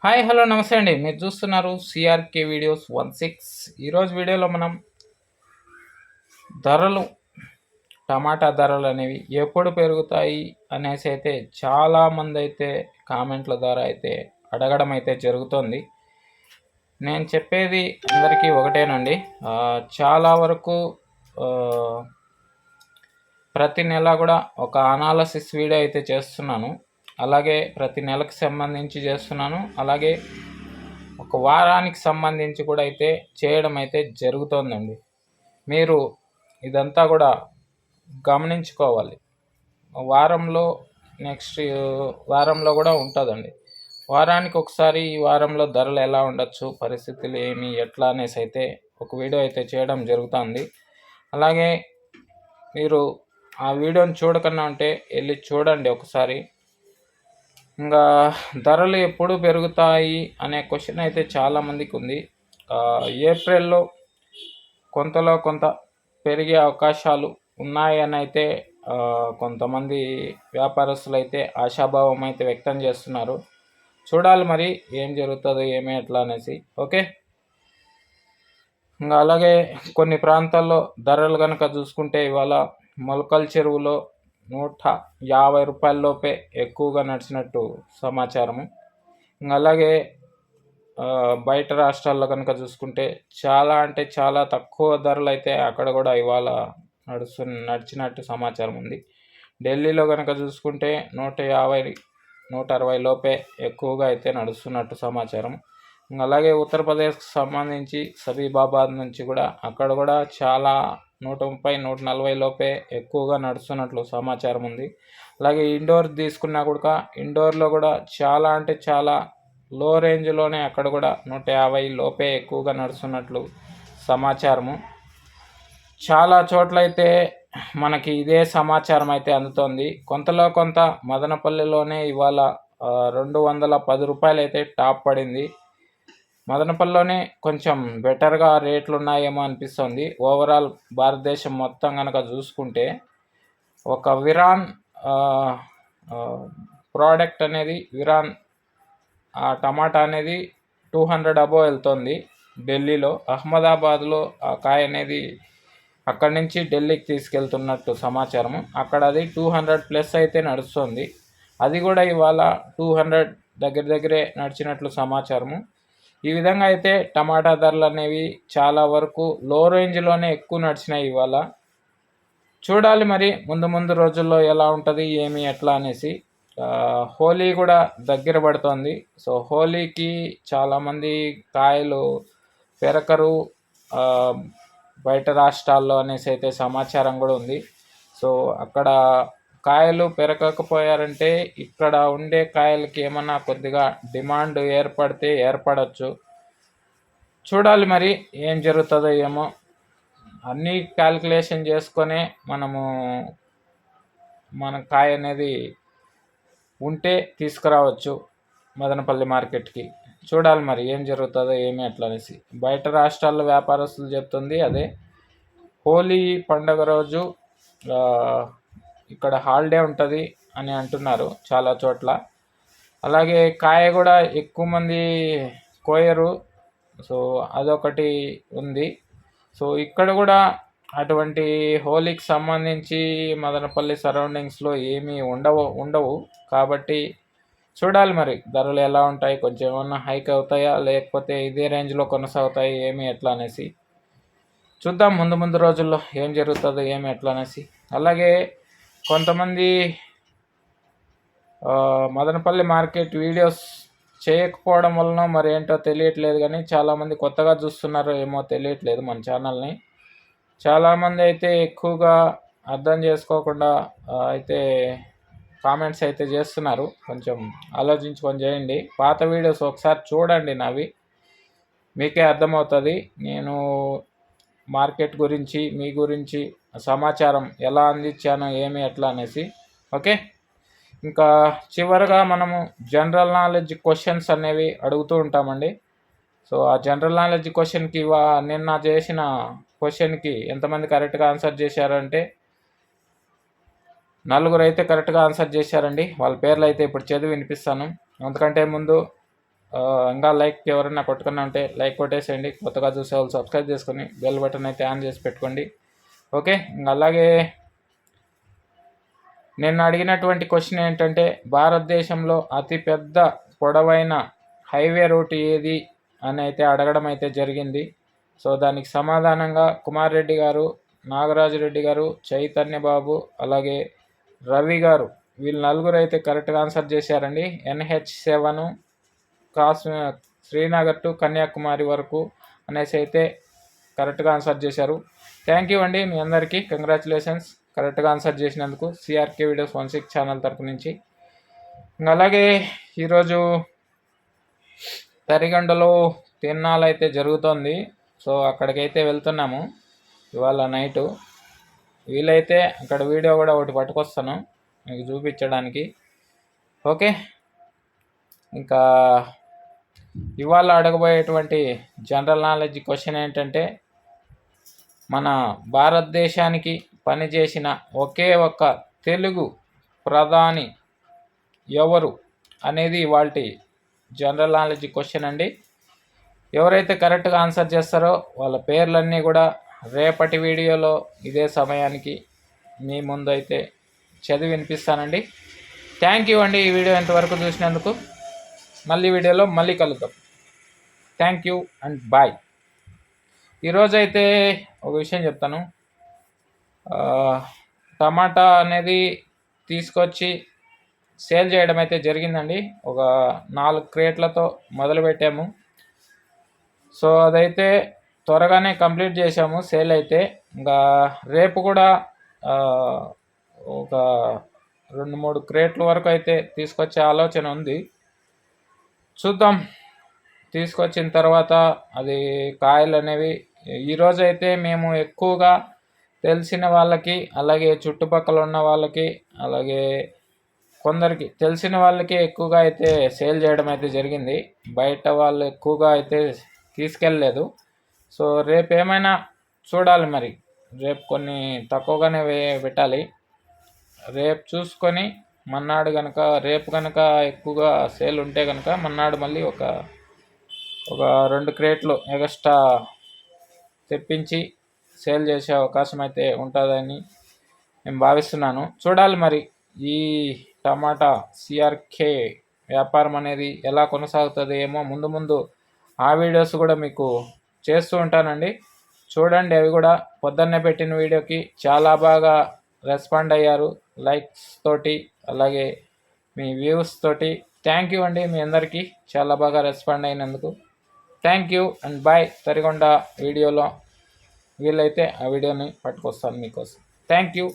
Hi hello నమస్తే అండి. మీరు చూస్తున్నారు సిఆర్కే వీడియోస్ 16. ఈరోజు వీడియోలో మనం ధరలు టమాటా ధరలు అనేవి ఎప్పుడు పెరుగుతాయి అనేసి అయితే చాలామంది అయితే కామెంట్ల ద్వారా అయితే అడగడం అయితే జరుగుతుంది. నేను చెప్పేది అందరికీ ఒకటేనండి. చాలా వరకు ప్రతి నెల కూడా ఒక అనాలసిస్ వీడియో అయితే చేస్తున్నాను. అలాగే ప్రతి నెలకు సంబంధించి చేస్తున్నాను. అలాగే ఒక వారానికి సంబంధించి కూడా అయితే చేయడం అయితే జరుగుతోందండి. మీరు ఇదంతా కూడా గమనించుకోవాలి. వారంలో నెక్స్ట్ వారంలో కూడా ఉంటుందండి. వారానికి ఒకసారి ఈ వారంలో ధరలు ఎలా ఉండొచ్చు, పరిస్థితులు ఏమి, ఎట్లా అనేసి అయితే ఒక వీడియో అయితే చేయడం జరుగుతుంది. అలాగే మీరు ఆ వీడియోని చూడకన్నా ఉంటే వెళ్ళి చూడండి ఒకసారి. ఇంకా ధరలు ఎప్పుడు పెరుగుతాయి అనే క్వశ్చన్ అయితే చాలామందికి ఉంది. ఏప్రిల్లో కొంతలో కొంత పెరిగే అవకాశాలు ఉన్నాయని అయితే కొంతమంది వ్యాపారస్తులు అయితే ఆశాభావం అయితే వ్యక్తం చేస్తున్నారు. చూడాలి మరి ఏం జరుగుతుందో ఏమి ఎట్లా అనేసి. ఓకే, ఇంకా అలాగే కొన్ని ప్రాంతాల్లో ధరలు కనుక చూసుకుంటే ఇవాళ మొలకల చెరువులో 150 రూపాయల లోపే ఎక్కువగా నడిచినట్టు సమాచారము. ఇంకా అలాగే బయట రాష్ట్రాల్లో కనుక చూసుకుంటే చాలా అంటే చాలా తక్కువ ధరలు అయితే అక్కడ కూడా ఇవాళ నడిచినట్టు సమాచారం ఉంది. ఢిల్లీలో కనుక చూసుకుంటే 150 160 లోపే ఎక్కువగా అయితే నడుస్తున్నట్టు సమాచారం. అలాగే ఉత్తరప్రదేశ్కి సంబంధించి సబీబాబాద్ నుంచి కూడా అక్కడ కూడా చాలా 130 140 లోపే ఎక్కువగా నడుస్తున్నట్లు సమాచారం ఉంది. అలాగే ఇండోర్ తీసుకున్నా కూడా ఇండోర్లో కూడా చాలా అంటే చాలా లో రేంజ్లోనే అక్కడ కూడా 150 లోపే ఎక్కువగా నడుస్తున్నట్లు సమాచారము. చాలా చోట్లయితే మనకి ఇదే సమాచారం అయితే అందుతోంది. కొంతలో కొంత మదనపల్లిలోనే ఇవాళ 210 రూపాయలు అయితే టాప్ పడింది. మదనపల్లిలోనే కొంచెం బెటర్గా రేట్లు ఉన్నాయేమో అనిపిస్తుంది. ఓవరాల్ భారతదేశం మొత్తం కనుక చూసుకుంటే ఒక విరాన్ ప్రోడక్ట్ అనేది విరాన్ టమాటా అనేది 200 అబోవ్ వెళ్తుంది ఢిల్లీలో. అహ్మదాబాద్లో ఆ కాయ అనేది అక్కడి నుంచి ఢిల్లీకి తీసుకెళ్తున్నట్టు సమాచారము. అక్కడ అది 200 ప్లస్ అయితే నడుస్తుంది. అది కూడా ఇవాళ 200 దగ్గరే నడిచినట్లు సమాచారము. ఈ విధంగా అయితే టమాటా ధరలు అనేవి చాలా వరకు లో రేంజ్లోనే ఎక్కువ నడిచినాయి ఇవాళ. చూడాలి మరి ముందు రోజుల్లో ఎలా ఉంటుంది ఏమి ఎట్లా అనేసి. హోలీ కూడా దగ్గర పడుతోంది. సో హోలీకి చాలామంది కాయలు పెరకరు బయట రాష్ట్రాల్లో అనేసి అయితే సమాచారం కూడా ఉంది. సో అక్కడ కాయలు పెరగకపోయారంటే ఇక్కడ ఉండే కాయలకి ఏమన్నా కొద్దిగా డిమాండ్ ఏర్పడచ్చు. చూడాలి మరి ఏం జరుగుతుందో ఏమో. అన్నీ క్యాల్కులేషన్ చేసుకొనే మన కాయ అనేది ఉంటే తీసుకురావచ్చు మదనపల్లి మార్కెట్కి. చూడాలి మరి ఏం జరుగుతుందో ఏమి ఎట్లా అనేసి. బయట రాష్ట్రాల్లో వ్యాపారస్తులు చెప్తుంది అదే. హోలీ పండుగ రోజు ఇక్కడ హాలిడే ఉంటుంది అని అంటున్నారు చాలా చోట్ల. అలాగే కాయ కూడా ఎక్కువ మంది కోయరు. సో అదొకటి ఉంది. సో ఇక్కడ కూడా అటువంటి హోలీకి సంబంధించి మదనపల్లి సరౌండింగ్స్లో ఏమీ ఉండవు కాబట్టి చూడాలి మరి ధరలు ఎలా ఉంటాయి. కొంచెం ఏమన్నా హైక్ అవుతాయా లేకపోతే ఇదే రేంజ్లో కొనసాగుతాయి ఏమి ఎట్లా అనేసి చూద్దాం. ముందు రోజుల్లో ఏం జరుగుతుందో ఏమి ఎట్లా అనేసి. అలాగే కొంతమంది మదనపల్లి మార్కెట్ వీడియోస్ చేయకపోవడం వలన మరి ఏంటో తెలియట్లేదు, కానీ చాలామంది కొత్తగా చూస్తున్నారో ఏమో తెలియట్లేదు మన ఛానల్ని. చాలామంది అయితే ఎక్కువగా అర్థం చేసుకోకుండా అయితే కామెంట్స్ అయితే చేస్తున్నారు. కొంచెం ఆలోచించుకొని చేయండి. పాత వీడియోస్ ఒకసారి చూడండి నావి, మీకే అర్థమవుతుంది నేను మార్కెట్ గురించి మీ గురించి సమాచారం ఎలా అందించానో ఏమి ఎట్లా అనేసి. ఓకే, ఇంకా చివరిగా మనము జనరల్ నాలెడ్జ్ క్వశ్చన్స్ అనేవి అడుగుతూ ఉంటామండి. సో ఆ జనరల్ నాలెడ్జ్ క్వశ్చన్కి నిన్న చేసిన క్వశ్చన్కి ఎంతమంది కరెక్ట్గా ఆన్సర్ చేశారంటే 4 అయితే కరెక్ట్గా ఆన్సర్ చేశారండి. వాళ్ళ పేర్లు అయితే ఇప్పుడు చదివి వినిపిస్తాను. అంతకంటే ముందు ఇంకా లైక్ ఎవరైనా కొట్టుకున్నా ఉంటే లైక్ కొట్టేసేయండి. కొత్తగా చూసే వాళ్ళు సబ్స్క్రైబ్ చేసుకొని బెల్ బటన్ అయితే ఆన్ చేసి పెట్టుకోండి. ఓకే, ఇంకా అలాగే నేను అడిగినటువంటి క్వశ్చన్ ఏంటంటే భారతదేశంలో అతిపెద్ద పొడవైన హైవే రూట్ ఏది అని అయితే అడగడం అయితే జరిగింది. సో దానికి సమాధానంగా కుమార్ రెడ్డి గారు, నాగరాజు రెడ్డి గారు, చైతన్య బాబు, అలాగే రవి గారు, వీళ్ళు నలుగురు అయితే కరెక్ట్గా ఆన్సర్ చేశారండి. NH7 శ్రీనగర్ టు కన్యాకుమారి వరకు అనేసి అయితే కరెక్ట్గా ఆన్సర్ చేశారు. థ్యాంక్ యూ అండి, మీ అందరికీ కంగ్రాచులేషన్స్ కరెక్ట్గా ఆన్సర్ చేసినందుకు CRK వీడియోస్ 16 ఛానల్ తరపు నుంచి. ఇంకా అలాగే ఈరోజు తరిగొండలో తిరునాళ్ళు అయితే జరుగుతోంది. సో అక్కడికైతే వెళ్తున్నాము ఇవాళ నైటు. వీలైతే అక్కడ వీడియో కూడా ఒకటి పట్టుకొస్తాను మీకు చూపించడానికి. ఓకే, ఇంకా ఇవాళ అడగబోయేటువంటి జనరల్ నాలెడ్జ్ క్వశ్చన్ ఏంటంటే మన భారతదేశానికి పనిచేసిన ఒకే ఒక్క తెలుగు ప్రధాని ఎవరు అనేది ఇవాళ జనరల్ నాలెడ్జ్ క్వశ్చన్ అండి. ఎవరైతే కరెక్ట్గా ఆన్సర్ చేస్తారో వాళ్ళ పేర్లన్నీ కూడా రేపటి వీడియోలో ఇదే సమయానికి మీ ముందు అయితే చదివి వినిపిస్తానండి. థ్యాంక్ యూ అండి, ఈ వీడియో ఎంతవరకు చూసినందుకు. మళ్ళీ వీడియోలో మళ్ళీ కలుద్దాం. Thank you and bye. ఈరోజైతే ఒక విషయం చెప్తాను. టమాటా అనేది తీసుకొచ్చి సేల్ చేయడం అయితే జరిగిందండి. ఒక 4 క్రేట్లతో మొదలుపెట్టాము. సో అదైతే త్వరగానే కంప్లీట్ చేసాము సేల్ అయితే. ఇంకా రేపు కూడా ఒక 2-3 క్రేట్ల వరకు అయితే తీసుకొచ్చే ఆలోచన ఉంది. చూద్దాం, తీసుకొచ్చిన తర్వాత అది కాయలు అనేవి ఈరోజైతే మేము ఎక్కువగా తెలిసిన వాళ్ళకి, అలాగే చుట్టుపక్కల ఉన్న వాళ్ళకి, అలాగే కొందరికి తెలిసిన వాళ్ళకి ఎక్కువగా అయితే సేల్ చేయడం అయితే జరిగింది. బయట వాళ్ళు ఎక్కువగా అయితే తీసుకెళ్ళలేదు. సో రేపు ఏమైనా చూడాలి, మరి రేపు కొన్ని తక్కువగానే పెట్టాలి. రేపు చూసుకొని మన్నాడు కనుక, రేపు కనుక ఎక్కువగా సేల్ ఉంటే కనుక మన్నాడు మళ్ళీ ఒక 2 క్రేట్లు ఎక్స్ట్రా తెప్పించి సేల్ చేసే అవకాశం అయితే ఉంటుందని నేను భావిస్తున్నాను. చూడాలి మరి ఈ టమాటా CRK వ్యాపారం అనేది ఎలా కొనసాగుతుంది ఏమో. ముందు ఆ వీడియోస్ కూడా మీకు చేస్తూ ఉంటానండి, చూడండి. అవి కూడా పొద్దున్నే పెట్టిన వీడియోకి చాలా బాగా రెస్పాండ్ అయ్యారు, లైక్స్ తోటి, అలాగే మీ వ్యూస్ తోటి. థ్యాంక్ యూ అండి, మీ అందరికీ చాలా బాగా రెస్పాండ్ అయినందుకు. Thank you and bye. తరిగొండ వీడియోలో వీలైతే ఆ వీడియోని పట్టుకొస్తాను మీకోసం. Thank you.